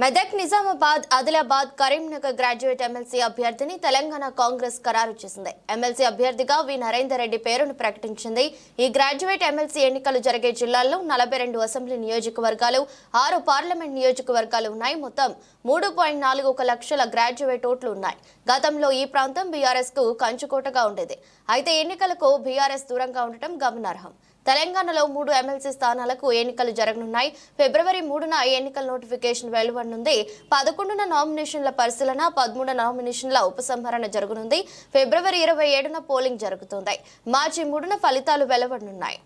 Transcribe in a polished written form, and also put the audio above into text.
Medak, Nizamabad, Adilabad, Karimnagar graduate MLC అభ్యర్థిని తెలంగాణ కాంగ్రెస్ ఖరారు చేసింది. ఎమ్మెల్సీ అభ్యర్థిగా వి నరేందర్ రెడ్డి పేరును ప్రకటించింది. ఈ గ్రాడ్యుయేట్ ఎమ్మెల్సీ ఎన్నికలు జరిగే జిల్లాల్లో 42 అసెంబ్లీ నియోజకవర్గాలు, 6 పార్లమెంట్ నియోజకవర్గాలు ఉన్నాయి. మొత్తం 3.41 లక్షల గ్రాడ్యుయేట్ ఓట్లు ఉన్నాయి. గతంలో ఈ ప్రాంతం బీఆర్ఎస్ కు కంచుకోటగా ఉండేది. అయితే ఎన్నికలకు బీఆర్ఎస్ దూరంగా ఉండటం గమనార్హం. తెలంగాణలో 3 ఎమ్మెల్సీ స్థానాలకు ఎన్నికలు జరగనున్నాయి. ఫిబ్రవరి 3న ఎన్నికల నోటిఫికేషన్ వెలువడనుంది. 11న నామినేషన్ల పరిశీలన, 13న నామినేషన్ల ఉపసంహరణ జరగనుంది. ఫిబ్రవరి 27న పోలింగ్ జరుగుతుంది. మార్చి 3న ఫలితాలు వెలువడనున్నాయి.